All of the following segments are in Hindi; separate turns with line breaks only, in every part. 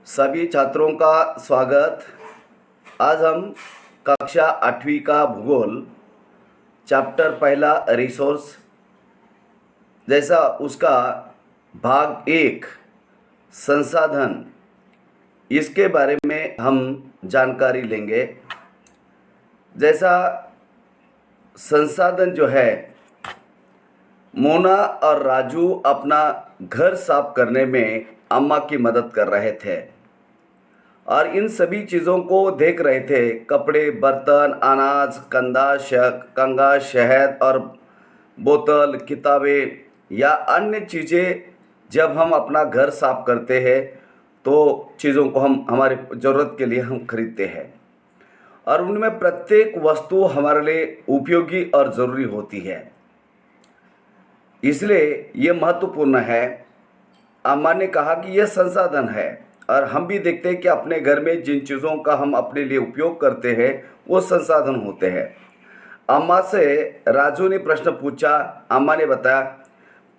सभी छात्रों का स्वागत। आज हम कक्षा 8वीं का भूगोल चैप्टर पहला रिसोर्स जैसा उसका भाग 1 संसाधन, इसके बारे में हम जानकारी लेंगे। जैसा संसाधन जो है, मोना और राजू अपना घर साफ करने में अम्मा की मदद कर रहे थे और इन सभी चीज़ों को देख रहे थे। कपड़े, बर्तन, अनाज, कंगा, शहद और बोतल, किताबें या अन्य चीज़ें जब हम अपना घर साफ करते हैं तो चीज़ों को हम हमारी ज़रूरत के लिए हम खरीदते हैं और उनमें प्रत्येक वस्तु हमारे लिए उपयोगी और ज़रूरी होती है, इसलिए ये महत्वपूर्ण है। अम्मा ने कहा कि यह संसाधन है और हम भी देखते हैं कि अपने घर में जिन चीज़ों का हम अपने लिए उपयोग करते हैं वो संसाधन होते हैं। अम्मा से राजू ने प्रश्न पूछा। अम्मा ने बताया,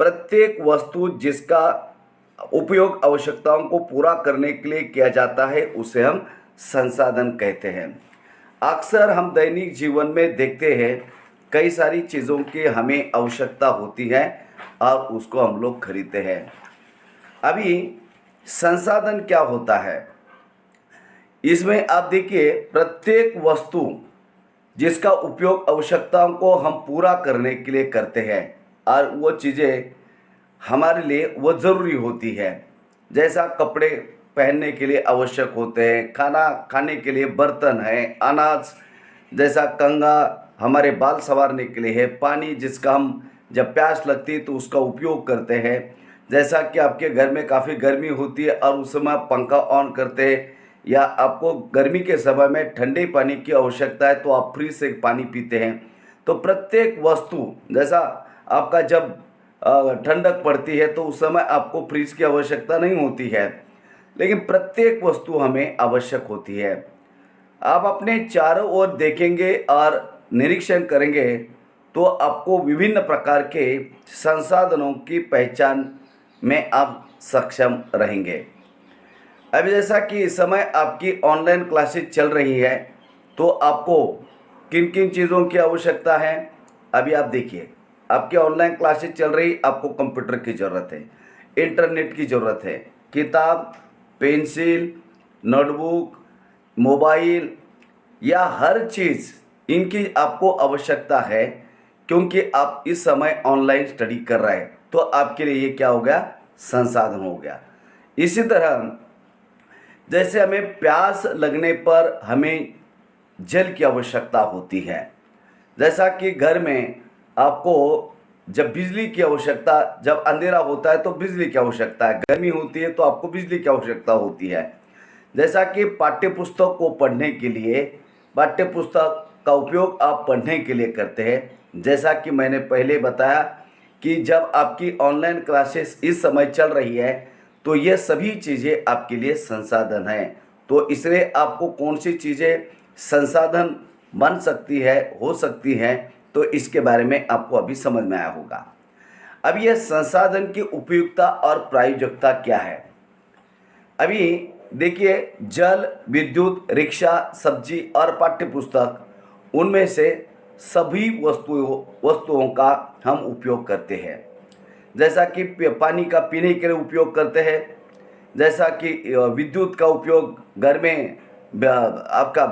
प्रत्येक वस्तु जिसका उपयोग आवश्यकताओं को पूरा करने के लिए किया जाता है उसे हम संसाधन कहते हैं। अक्सर हम दैनिक जीवन में देखते हैं कई सारी चीज़ों की हमें आवश्यकता होती है और उसको हम लोग खरीदते हैं। अभी संसाधन क्या होता है, इसमें आप देखिए, प्रत्येक वस्तु जिसका उपयोग आवश्यकताओं को हम पूरा करने के लिए करते हैं और वो चीज़ें हमारे लिए वो ज़रूरी होती है। जैसा कपड़े पहनने के लिए आवश्यक होते हैं, खाना खाने के लिए बर्तन है, अनाज जैसा कंगा हमारे बाल संवारने के लिए है, पानी जिसका हम जब प्यास लगती है तो उसका उपयोग करते हैं। जैसा कि आपके घर में काफ़ी गर्मी होती है और उस समय आप पंखा ऑन करते हैं या आपको गर्मी के समय में ठंडे पानी की आवश्यकता है तो आप फ्रिज से पानी पीते हैं। तो प्रत्येक वस्तु, जैसा आपका जब ठंडक पड़ती है तो उस समय आपको फ्रिज की आवश्यकता नहीं होती है, लेकिन प्रत्येक वस्तु हमें आवश्यक होती है। आप अपने चारों ओर देखेंगे और निरीक्षण करेंगे तो आपको विभिन्न प्रकार के संसाधनों की पहचान में आप सक्षम रहेंगे। अभी जैसा कि इस समय आपकी ऑनलाइन क्लासेस चल रही है तो आपको किन किन चीज़ों की आवश्यकता है। अभी आप देखिए, आपकी ऑनलाइन क्लासेस चल रही, आपको कंप्यूटर की ज़रूरत है, इंटरनेट की ज़रूरत है, किताब, पेंसिल, नोटबुक, मोबाइल या हर चीज़ इनकी आपको आवश्यकता है, क्योंकि आप इस समय ऑनलाइन स्टडी कर रहे हैं तो आपके लिए ये क्या हो गया, संसाधन हो गया। इसी तरह जैसे हमें प्यास लगने पर हमें जल की आवश्यकता होती है, जैसा कि घर में आपको जब बिजली की आवश्यकता, जब अंधेरा होता है तो बिजली की आवश्यकता है, गर्मी होती है तो आपको बिजली की आवश्यकता होती है। जैसा कि पाठ्य पुस्तक को पढ़ने के लिए पाठ्य पुस्तक का उपयोग आप पढ़ने के लिए करते हैं। जैसा कि मैंने पहले बताया कि जब आपकी ऑनलाइन क्लासेस इस समय चल रही है तो ये सभी चीज़ें आपके लिए संसाधन हैं। तो इसलिए आपको कौन सी चीज़ें संसाधन बन सकती है, हो सकती हैं, तो इसके बारे में आपको अभी समझ में आया होगा। अब ये संसाधन की उपयुक्तता और प्रायोजकता क्या है। अभी देखिए, जल, विद्युत, रिक्शा, सब्जी और पाठ्य पुस्तक, उनमें से सभी वस्तुओं का हम उपयोग करते हैं। जैसा कि पानी का पीने के लिए उपयोग करते हैं, जैसा कि विद्युत का उपयोग घर में आपका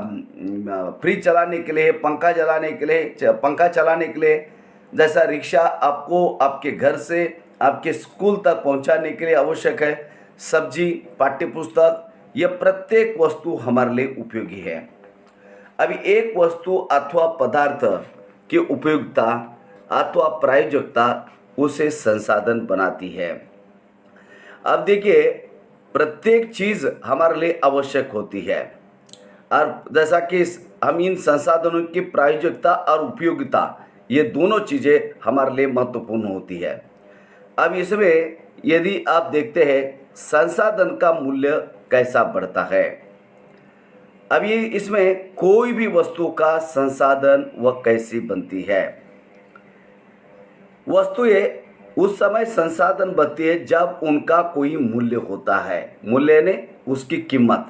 फ्रिज चलाने के लिए, पंखा चलाने के लिए, जैसा रिक्शा आपको आपके घर से आपके स्कूल तक पहुंचाने के लिए आवश्यक है, सब्जी, पाठ्य पुस्तक, ये प्रत्येक वस्तु हमारे लिए उपयोगी है। अभी एक वस्तु अथवा पदार्थ की उपयोगिता अथवा प्रायोजकता उसे संसाधन बनाती है। अब देखिए, प्रत्येक चीज़ हमारे लिए आवश्यक होती है और जैसा कि हम इन संसाधनों की प्रायोजकता और उपयोगिता, ये दोनों चीज़ें हमारे लिए महत्वपूर्ण होती है। अब इसमें यदि आप देखते हैं संसाधन का मूल्य कैसा बढ़ता है। अब ये इसमें कोई भी वस्तु का संसाधन वह कैसी बनती है। वस्तुएं उस समय संसाधन बनती है जब उनका कोई मूल्य होता है। मूल्य ने उसकी कीमत,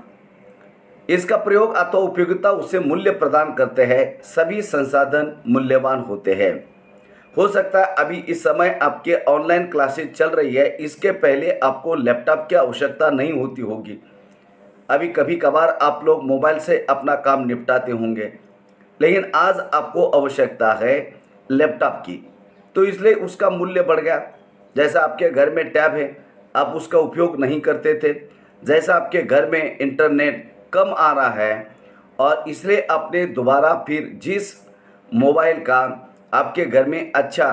इसका प्रयोग अथवा उपयोगिता उसे मूल्य प्रदान करते हैं। सभी संसाधन मूल्यवान होते हैं। हो सकता है अभी इस समय आपके ऑनलाइन क्लासेज चल रही है, इसके पहले आपको लैपटॉप की आवश्यकता नहीं होती होगी। अभी कभी कभार आप लोग मोबाइल से अपना काम निपटाते होंगे, लेकिन आज आपको आवश्यकता है लैपटॉप की, तो इसलिए उसका मूल्य बढ़ गया। जैसा आपके घर में टैब है, आप उसका उपयोग नहीं करते थे। जैसा आपके घर में इंटरनेट कम आ रहा है, और इसलिए आपने दोबारा फिर जिस मोबाइल का आपके घर में अच्छा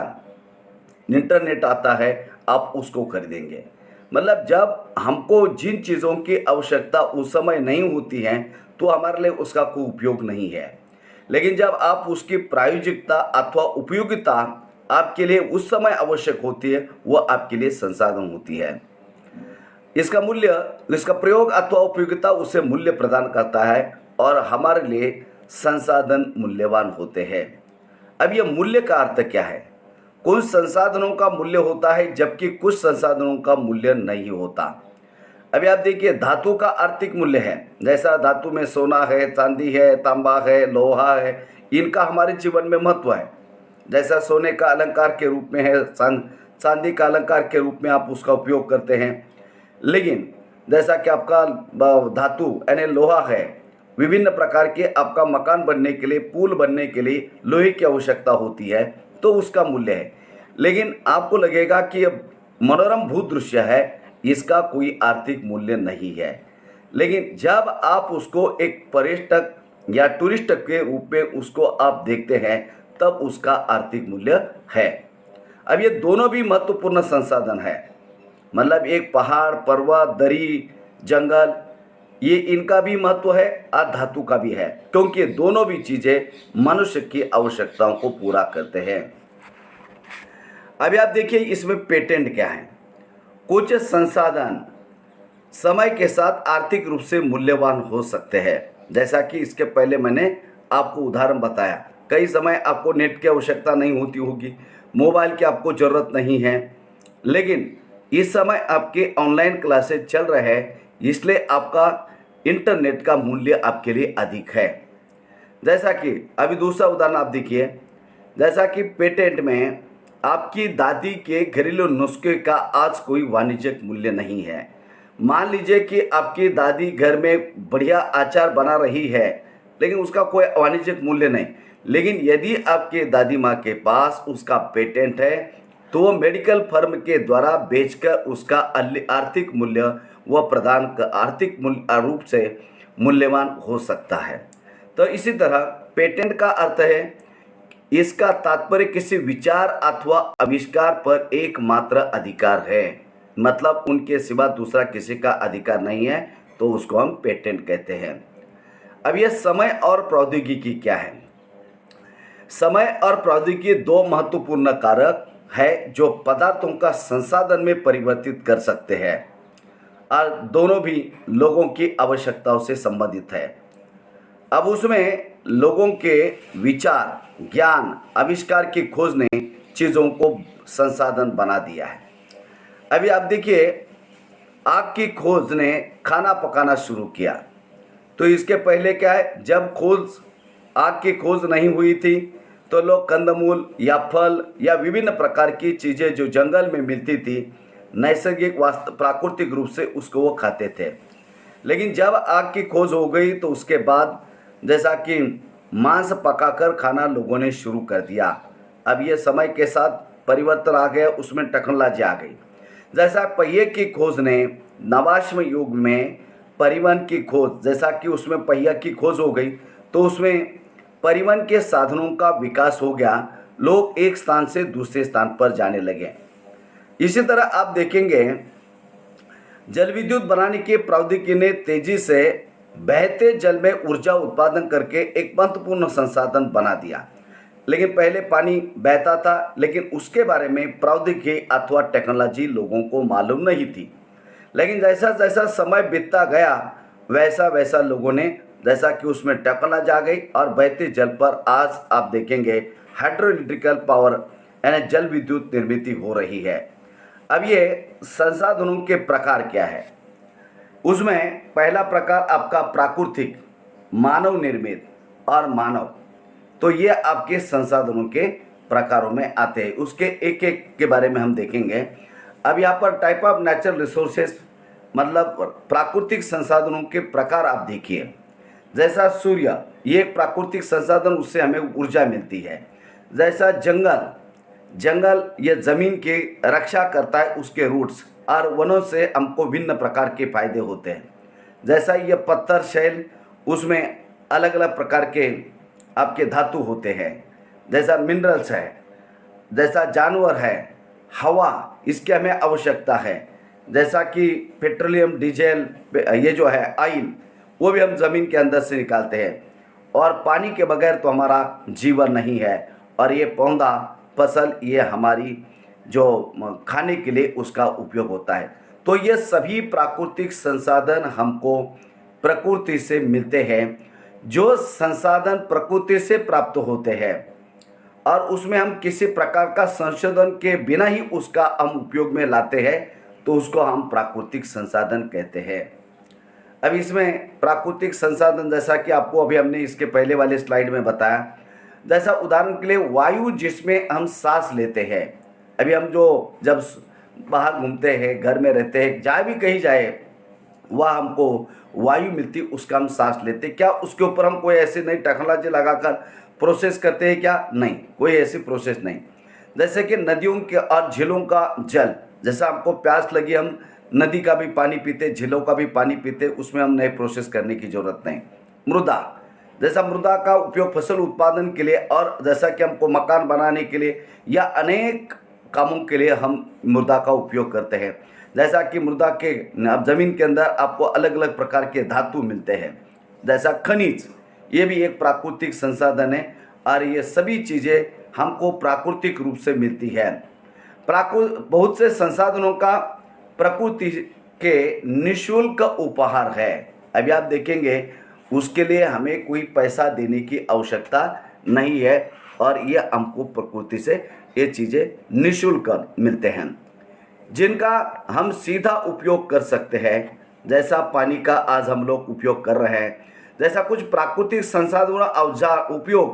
इंटरनेट आता है, आप उसको खरीदेंगे। मतलब जब हमको जिन चीज़ों की आवश्यकता उस समय नहीं होती है, तो हमारे लिए उसका कोई उपयोग नहीं है। लेकिन जब आप उसकी प्रायोगिकता अथवा उपयोगिता आपके लिए उस समय आवश्यक होती है, वह आपके लिए संसाधन होती है। इसका मूल्य, इसका प्रयोग अथवा उपयोगिता उसे मूल्य प्रदान करता है, और हमारे लिए संसाधन मूल्यवान होते हैं। अब यह मूल्य का अर्थ क्या है? कुछ संसाधनों का मूल्य होता है, जबकि कुछ संसाधनों का मूल्य नहीं होता। अभी आप देखिए, धातु का आर्थिक मूल्य है। जैसा धातु में सोना है, चांदी है, तांबा है, लोहा है, इनका हमारे जीवन में महत्व है। जैसा सोने का अलंकार के रूप में है, चांदी का अलंकार के रूप में आप उसका उपयोग करते हैं। लेकिन जैसा कि आपका धातु यानी लोहा है, विभिन्न प्रकार के आपका मकान बनने के लिए, पुल बनने के लिए लोहे की आवश्यकता होती है, तो उसका मूल्य है। लेकिन आपको लगेगा कि ये मनोरम भूदृश्य है, इसका कोई आर्थिक मूल्य नहीं है। लेकिन जब आप उसको एक पर्यटक या टूरिस्ट के रूप में उसको आप देखते हैं, तब उसका आर्थिक मूल्य है। अब ये दोनों भी महत्वपूर्ण संसाधन है। मतलब एक पहाड़, पर्वत, दरी, जंगल, ये इनका भी महत्व है और धातु का भी है, क्योंकि दोनों भी चीज़ें मनुष्य की आवश्यकताओं को पूरा करते हैं। अभी आप देखिए, इसमें पेटेंट क्या है। कुछ संसाधन समय के साथ आर्थिक रूप से मूल्यवान हो सकते हैं। जैसा कि इसके पहले मैंने आपको उदाहरण बताया, कई समय आपको नेट की आवश्यकता नहीं होती होगी, मोबाइल की आपको ज़रूरत नहीं है, लेकिन इस समय आपके ऑनलाइन क्लासेस चल रहे हैं, इसलिए आपका इंटरनेट का मूल्य आपके लिए अधिक है। जैसा कि अभी दूसरा उदाहरण आप देखिए, जैसा कि पेटेंट में आपकी दादी के घरेलू नुस्खे का आज कोई वाणिज्यिक मूल्य नहीं है। मान लीजिए कि आपकी दादी घर में बढ़िया अचार बना रही है, लेकिन उसका कोई वाणिज्यिक मूल्य नहीं। लेकिन यदि आपके दादी माँ के पास उसका पेटेंट है, तो वो मेडिकल फर्म के द्वारा बेचकर उसका आर्थिक मूल्य वह प्रदान कर आर्थिक मूल्य रूप से मूल्यवान हो सकता है। तो इसी तरह पेटेंट का अर्थ है, इसका तात्पर्य किसी विचार अथवा आविष्कार पर एकमात्र अधिकार है, मतलब उनके सिवा दूसरा किसी का अधिकार नहीं है, तो उसको हम पेटेंट कहते हैं। अब यह समय और प्रौद्योगिकी क्या है? समय और प्रौद्योगिकी दो महत्वपूर्ण कारक है जो पदार्थों का संसाधन में परिवर्तित कर सकते हैं, और दोनों भी लोगों की आवश्यकताओं से संबंधित है। अब उसमें लोगों के विचार, ज्ञान, आविष्कार की खोज ने चीज़ों को संसाधन बना दिया है। अभी आप देखिए, आग की खोज ने खाना पकाना शुरू किया, तो इसके पहले क्या है, जब आग की खोज नहीं हुई थी, तो लोग कंदमूल या फल या विभिन्न प्रकार की चीज़ें जो जंगल में मिलती थी, नैसर्गिक प्राकृतिक रूप से उसको वो खाते थे। लेकिन जब आग की खोज हो गई, तो उसके बाद जैसा कि मांस पकाकर खाना लोगों ने शुरू कर दिया। अब ये समय के साथ परिवर्तन आ गया, उसमें टेक्नोलॉजी आ गई। जैसा पहिए की खोज ने नवाश्म युग में परिवहन की खोज, जैसा कि उसमें पहिया की खोज हो गई, तो उसमें परिवहन के साधनों का विकास हो गया, लोग एक स्थान से दूसरे स्थान पर जाने लगे। इसी तरह आप देखेंगे, जल विद्युत बनाने की प्रौद्योगिकी ने तेजी से बहते जल में ऊर्जा उत्पादन करके एक महत्वपूर्ण संसाधन बना दिया। लेकिन पहले पानी बहता था, लेकिन उसके बारे में प्रौद्योगिकी अथवा टेक्नोलॉजी लोगों को मालूम नहीं थी। लेकिन जैसा जैसा समय बीतता गया, वैसा वैसा लोगों ने, जैसा कि उसमें टेक्नोलॉजी आ गई, और बहते जल पर आज आप देखेंगे हाइड्रो इलेक्ट्रिकल पावर यानी जल विद्युत निर्मित हो रही है। अब ये संसाधनों के प्रकार क्या है? उसमें पहला प्रकार आपका प्राकृतिक, मानव निर्मित और मानव। तो ये आपके संसाधनों के प्रकारों में आते हैं। उसके एक एक के बारे में हम देखेंगे। अब यहाँ पर टाइप ऑफ नेचुरल रिसोर्सेस मतलब प्राकृतिक संसाधनों के प्रकार आप देखिए। जैसा सूर्य, ये एक प्राकृतिक संसाधन, उससे हमें ऊर्जा मिलती है। जैसा जंगल, जंगल ये ज़मीन की रक्षा करता है, उसके रूट्स, और वनों से हमको भिन्न प्रकार के फायदे होते हैं। जैसा ये पत्थर शैल, उसमें अलग अलग प्रकार के आपके धातु होते हैं। जैसा मिनरल्स है, जैसा जानवर है, हवा, इसकी हमें आवश्यकता है। जैसा कि पेट्रोलियम, डीजल, ये जो है ऑयल, वो भी हम ज़मीन के अंदर से निकालते हैं। और पानी के बगैर तो हमारा जीवन नहीं है। और ये पौधा, फसल, ये हमारी जो खाने के लिए उसका उपयोग होता है। तो ये सभी प्राकृतिक संसाधन हमको प्रकृति से मिलते हैं। जो संसाधन प्रकृति से प्राप्त होते हैं और उसमें हम किसी प्रकार का संशोधन के बिना ही उसका हम उपयोग में लाते हैं, तो उसको हम प्राकृतिक संसाधन कहते हैं। अब इसमें प्राकृतिक संसाधन, जैसा कि आपको अभी हमने इसके पहले वाले स्लाइड में बताया, जैसा उदाहरण के लिए वायु, जिसमें हम सांस लेते हैं। अभी हम जब बाहर घूमते हैं, घर में रहते हैं, जहाँ भी कहीं जाए, वह हमको वायु मिलती, उसका हम सांस लेते। क्या उसके ऊपर हम कोई ऐसी नई टेक्नोलॉजी लगाकर प्रोसेस करते हैं क्या? नहीं, कोई ऐसी प्रोसेस नहीं। जैसे कि नदियों के और झीलों का जल, जैसा हमको प्यास लगी, हम नदी का भी पानी पीते, झीलों का भी पानी पीते, उसमें हम नए प्रोसेस करने की ज़रूरत नहीं। मृदा, जैसा मृदा का उपयोग फसल उत्पादन के लिए, और जैसा कि हमको मकान बनाने के लिए या अनेक कामों के लिए हम मृदा का उपयोग करते हैं। जैसा कि मृदा के अब ज़मीन के अंदर आपको अलग अलग प्रकार के धातु मिलते हैं। जैसा खनिज, ये भी एक प्राकृतिक संसाधन है, और ये सभी चीज़ें हमको प्राकृतिक रूप से मिलती है। बहुत से संसाधनों का प्रकृति के निःशुल्क उपहार है। अभी आप देखेंगे, उसके लिए हमें कोई पैसा देने की आवश्यकता नहीं है, और ये हमको प्रकृति से ये चीज़ें निःशुल्क मिलते हैं, जिनका हम सीधा उपयोग कर सकते हैं। जैसा पानी का आज हम लोग उपयोग कर रहे हैं। जैसा कुछ प्राकृतिक संसाधनों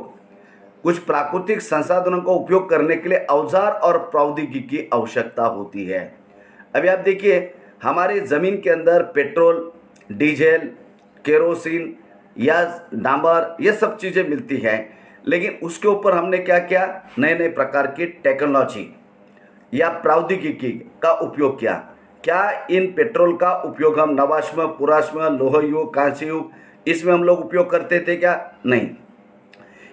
कुछ प्राकृतिक संसाधनों का उपयोग करने के लिए औजार और प्रौद्योगिकी की आवश्यकता होती है। अभी आप देखिए, हमारे ज़मीन के अंदर पेट्रोल, डीजल, केरोसिन या डांबर, ये सब चीज़ें मिलती हैं, लेकिन उसके ऊपर हमने क्या किया? नए नए प्रकार की टेक्नोलॉजी या प्रौद्योगिकी का उपयोग किया। क्या इन पेट्रोल का उपयोग हम नवाश्म, पुराश्म, लोह युग, कांस्य युग, इसमें हम लोग उपयोग करते थे क्या? नहीं,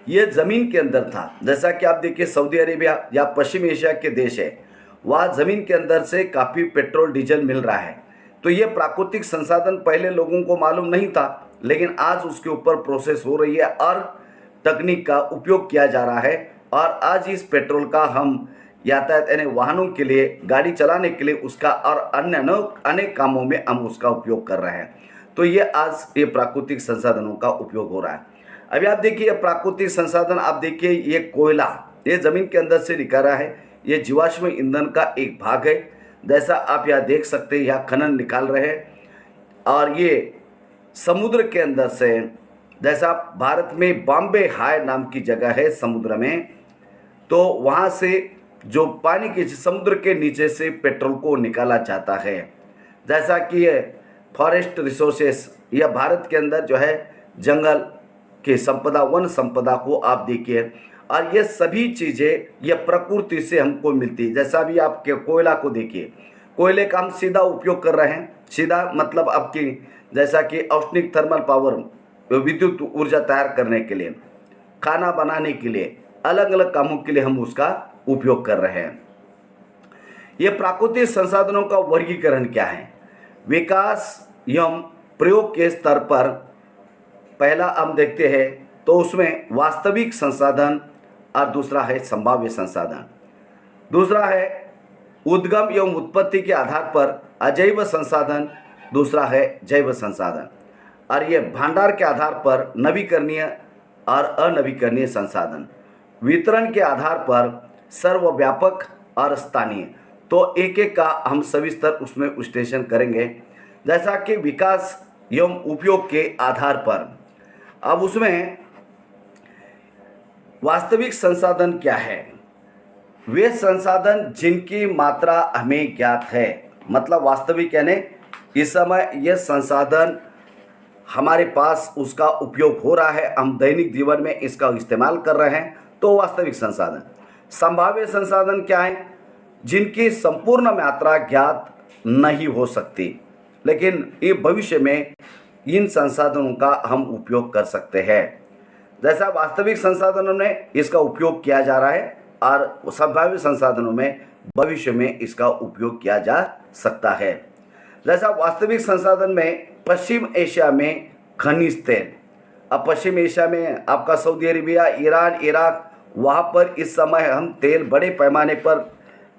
ये ज़मीन के अंदर था। जैसा कि आप देखिए, सऊदी अरेबिया या पश्चिम एशिया के देश है, वहाँ ज़मीन के अंदर से काफ़ी पेट्रोल, डीजल मिल रहा है। तो ये प्राकृतिक संसाधन पहले लोगों को मालूम नहीं था, लेकिन आज उसके ऊपर प्रोसेस हो रही है और तकनीक का उपयोग किया जा रहा है। और आज इस पेट्रोल का हम यातायात यानी वाहनों के लिए, गाड़ी चलाने के लिए उसका, और अन्य अनेक कामों में हम उसका उपयोग कर रहे हैं। तो ये आज ये प्राकृतिक संसाधनों का उपयोग हो रहा है। अभी आप देखिए, प्राकृतिक संसाधन, आप देखिए, ये कोयला, ये ज़मीन के अंदर से निकल रहा है, ये जीवाश्म ईंधन का एक भाग है। जैसा आप यहाँ देख सकते हैं, यहाँ खनन निकाल रहे हैं, और ये समुद्र के अंदर से, जैसा भारत में बॉम्बे हाई नाम की जगह है समुद्र में, तो वहाँ से जो पानी के समुद्र के नीचे से पेट्रोल को निकाला जाता है। जैसा कि ये फॉरेस्ट रिसोर्सेस, यह भारत के अंदर जो है जंगल की संपदा, वन संपदा को आप देखिए, और ये सभी चीज़ें ये प्रकृति से हमको मिलती है। जैसा भी आपके कोयला को देखिए, कोयले का हम सीधा उपयोग कर रहे हैं। सीधा मतलब आपकी, जैसा कि औष्णिक थर्मल पावर, विद्युत ऊर्जा तैयार करने के लिए, खाना बनाने के लिए, अलग अलग कामों के लिए हम उसका उपयोग कर रहे हैं। ये प्राकृतिक संसाधनों का वर्गीकरण क्या है? विकास एवं प्रयोग के स्तर पर पहला हम देखते हैं, तो उसमें वास्तविक संसाधन और दूसरा है संभाव्य संसाधन। दूसरा है उद्गम एवं उत्पत्ति के आधार पर अजैव संसाधन, दूसरा है जैव संसाधन। और ये भंडार के आधार पर नवीकरणीय और अनवीकरणीय संसाधन। वितरण के आधार पर सर्वव्यापक और स्थानीय। तो एक एक का हम सविस्तर उसमें विश्लेषण करेंगे। जैसा कि विकास एवं उपयोग के आधार पर। अब उसमें वास्तविक संसाधन क्या है? वे संसाधन जिनकी मात्रा हमें ज्ञात है, मतलब वास्तविक यानी इस समय यह संसाधन हमारे पास उसका उपयोग हो रहा है, हम दैनिक जीवन में इसका इस्तेमाल कर रहे हैं, तो वास्तविक संसाधन। संभाव्य संसाधन क्या है? जिनकी संपूर्ण मात्रा ज्ञात नहीं हो सकती, लेकिन ये भविष्य में इन संसाधनों का हम उपयोग कर सकते हैं। जैसा वास्तविक संसाधनों में इसका उपयोग किया जा रहा है और संभाव्य संसाधनों में भविष्य में इसका उपयोग किया जा सकता है। जैसा वास्तविक संसाधन में पश्चिम एशिया में खनिज तेल, अब पश्चिम एशिया में आपका सऊदी अरेबिया, ईरान, इराक, वहाँ पर इस समय हम तेल बड़े पैमाने पर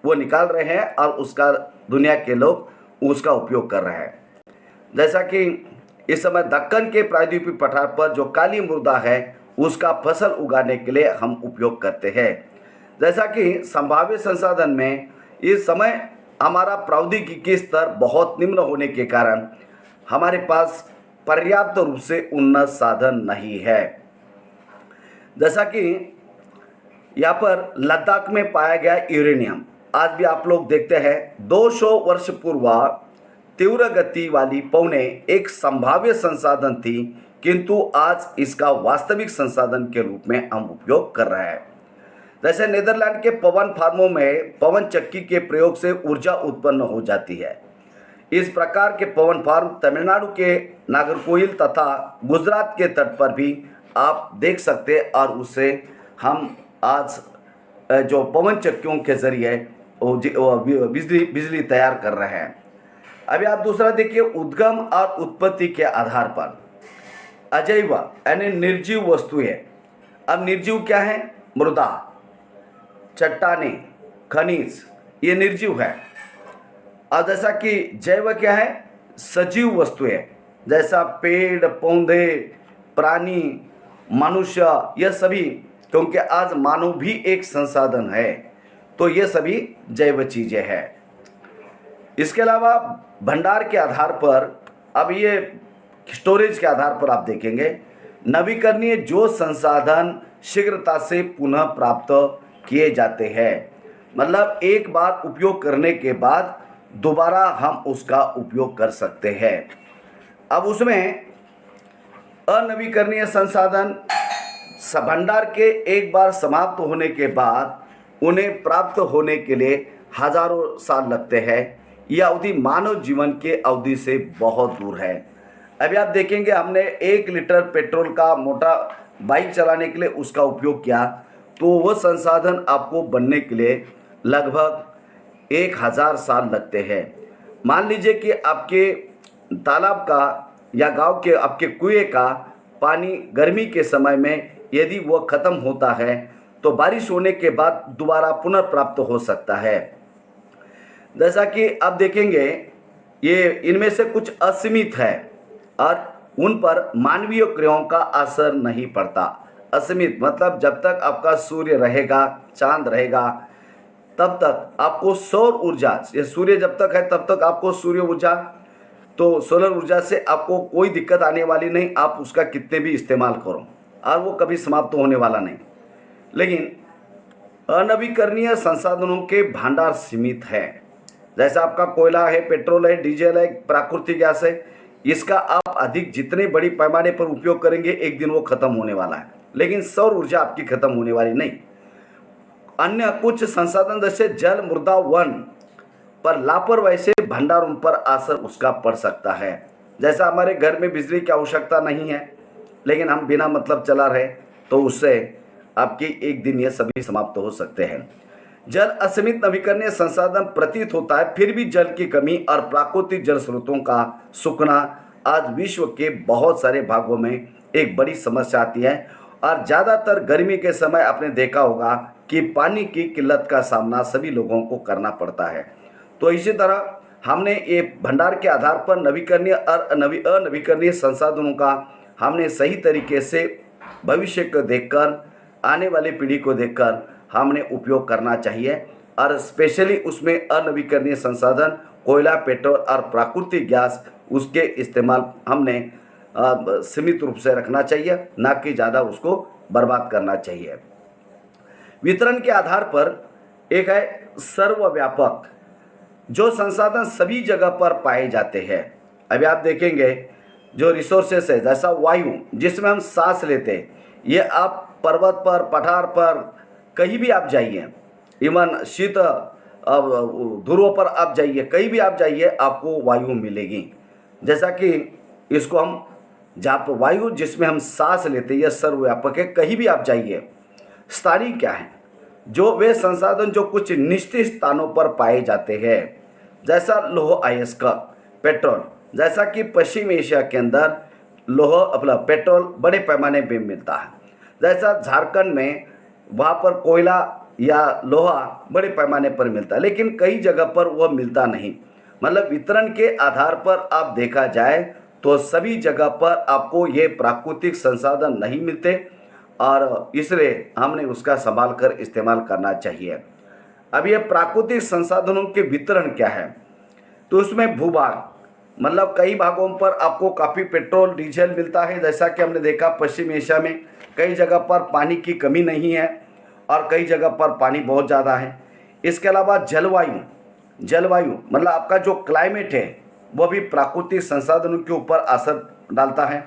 वो निकाल रहे हैं और उसका दुनिया के लोग उसका उपयोग कर रहे हैं। जैसा कि इस समय दक्कन के प्रायद्वीपीय पठार पर जो काली मृदा है उसका फसल उगाने के लिए हम उपयोग करते हैं। जैसा कि संभाव्य संसाधन में इस समय हमारा प्रौद्योगिकी स्तर बहुत निम्न होने के कारण हमारे पास पर्याप्त रूप से उन्नत साधन नहीं है। जैसा कि यहाँ पर लद्दाख में पाया गया यूरेनियम, आज भी आप लोग देखते हैं 200 वर्ष पूर्व तीव्र गति वाली पौने एक संभाव्य संसाधन थी, किंतु आज इसका वास्तविक संसाधन के रूप में हम उपयोग कर रहे हैं। जैसे नीदरलैंड के पवन फार्मों में पवन चक्की के प्रयोग से ऊर्जा उत्पन्न हो जाती है। इस प्रकार के पवन फार्म तमिलनाडु के नागरकोइल तथा गुजरात के तट पर भी आप देख सकते, और उससे हम आज जो पवन चक्कियों के जरिए बिजली तैयार कर रहे हैं। अभी आप दूसरा देखिए, उद्गम और उत्पत्ति के आधार पर अजैव यानी निर्जीव वस्तुएं। अब निर्जीव क्या है? मृदा, चट्टाने, खनिज, ये निर्जीव है। और जैसा कि जैव क्या है? सजीव वस्तुएं, जैसा पेड़ पौधे, प्राणी, मनुष्य, यह सभी, क्योंकि आज मानव भी एक संसाधन है, तो ये सभी जैव चीजें हैं। इसके अलावा भंडार के आधार पर, अब ये स्टोरेज के आधार पर आप देखेंगे, नवीकरणीय जो संसाधन शीघ्रता से पुनः प्राप्त किए जाते हैं, मतलब एक बार उपयोग करने के बाद दोबारा हम उसका उपयोग कर सकते हैं। अब उसमें अनवीकरणीय संसाधन भंडार के एक बार समाप्त होने के बाद उन्हें प्राप्त होने के लिए हजारों साल लगते हैं। यह अवधि मानव जीवन के अवधि से बहुत दूर है। अभी आप देखेंगे, हमने 1 लीटर पेट्रोल का मोटा बाइक चलाने के लिए उसका उपयोग किया, तो वह संसाधन आपको बनने के लिए लगभग 1000 साल लगते हैं। मान लीजिए कि आपके तालाब का या गांव के आपके कुएं का पानी गर्मी के समय में यदि वह ख़त्म होता है तो बारिश होने के बाद दोबारा पुनर्प्राप्त हो सकता है। जैसा कि आप देखेंगे, ये इनमें से कुछ असीमित है और उन पर मानवीय क्रियाओं का असर नहीं पड़ता। असीमित मतलब जब तक आपका सूर्य रहेगा, चांद रहेगा, तब तक आपको सौर ऊर्जा, ये सूर्य जब तक है तब तक आपको सूर्य ऊर्जा, तो सोलर ऊर्जा से आपको कोई दिक्कत आने वाली नहीं। आप उसका कितने भी इस्तेमाल करो और वो कभी समाप्त होने वाला नहीं। लेकिन अनवीकरणीय संसाधनों के भंडार सीमित है। जैसा आपका कोयला है, पेट्रोल है, डीजल है, प्राकृतिक गैस है, इसका आप अधिक जितने बड़ी पैमाने पर उपयोग करेंगे एक दिन वो खत्म होने वाला है, लेकिन सौर ऊर्जा आपकी खत्म होने वाली नहीं। अन्य कुछ संसाधन जैसे जल, मृदा, वन पर लापरवाही से भंडारों पर असर उसका पड़ सकता है। जैसा हमारे घर में बिजली की आवश्यकता नहीं है, लेकिन हम बिना मतलब चला रहे, तो उससे आपकी एक दिन ये सभी समाप्त हो सकते हैं। जल असीमित नवीकरणीय संसाधन प्रतीत होता है, फिर भी जल की कमी और प्राकृतिक जल स्रोतों का सूखना आज विश्व के बहुत सारे भागों में एक बड़ी समस्या आती है। और ज़्यादातर गर्मी के समय आपने देखा होगा कि पानी की किल्लत का सामना सभी लोगों को करना पड़ता है। तो इसी तरह हमने ये भंडार के आधार पर नवीकरणीय और अनवीकरणीय संसाधनों का हमने सही तरीके से भविष्य को देखकर, आने वाली पीढ़ी को देखकर हमने उपयोग करना चाहिए। और स्पेशली उसमें अनवीकरणीय संसाधन कोयला, पेट्रोल और प्राकृतिक गैस उसके इस्तेमाल हमने सीमित रूप से रखना चाहिए, ना कि ज़्यादा उसको बर्बाद करना चाहिए। वितरण के आधार पर एक है सर्वव्यापक, जो संसाधन सभी जगह पर पाए जाते हैं। अभी आप देखेंगे जो रिसोर्सेस है, जैसा वायु जिसमें हम सांस लेते हैं, ये आप पर्वत पर, पठार पर, कहीं भी आप जाइए, इवन शीत ध्रुवों पर आप जाइए, कहीं भी आप जाइए, आपको वायु मिलेगी। जैसा कि इसको हम जहाँ पर वायु जिसमें हम सांस लेते हैं, यह सर्वव्यापक है, कहीं भी आप जाइए। स्थानीय क्या है? जो वे संसाधन जो कुछ निश्चित स्थानों पर पाए जाते हैं, जैसा लौह अयस्क, पेट्रोल, जैसा कि पश्चिम एशिया के अंदर लौह अपना पेट्रोल बड़े पैमाने पे मिलता है। जैसा झारखंड में वहाँ पर कोयला या लोहा बड़े पैमाने पर मिलता है, लेकिन कई जगह पर वह मिलता नहीं। मतलब वितरण के आधार पर आप देखा जाए तो सभी जगह पर आपको ये प्राकृतिक संसाधन नहीं मिलते, और इसलिए हमने उसका संभाल कर इस्तेमाल करना चाहिए। अब ये प्राकृतिक संसाधनों के वितरण क्या है, तो उसमें भूभाग, मतलब कई भागों पर आपको काफ़ी पेट्रोल डीजल मिलता है। जैसा कि हमने देखा पश्चिम एशिया में कई जगह पर पानी की कमी नहीं है और कई जगह पर पानी बहुत ज़्यादा है। इसके अलावा जलवायु, मतलब आपका जो क्लाइमेट है वह भी प्राकृतिक संसाधनों के ऊपर असर डालता है।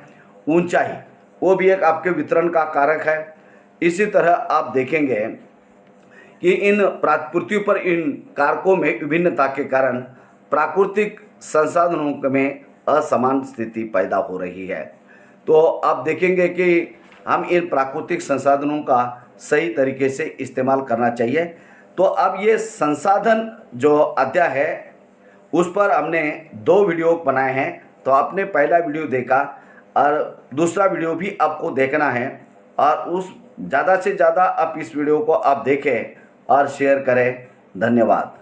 ऊंचाई, वो भी एक आपके वितरण का कारक है। इसी तरह आप देखेंगे कि इन पृथ्वी पर इन कारकों में विभिन्नता के कारण प्राकृतिक संसाधनों में असमान स्थिति पैदा हो रही है। तो आप देखेंगे कि हम इन प्राकृतिक संसाधनों का सही तरीके से इस्तेमाल करना चाहिए। तो अब ये संसाधन जो अध्याय है उस पर हमने 2 वीडियो बनाए हैं। तो आपने पहला वीडियो देखा और दूसरा वीडियो भी आपको देखना है, और उस ज़्यादा से ज़्यादा आप इस वीडियो को आप देखें और शेयर करें। धन्यवाद।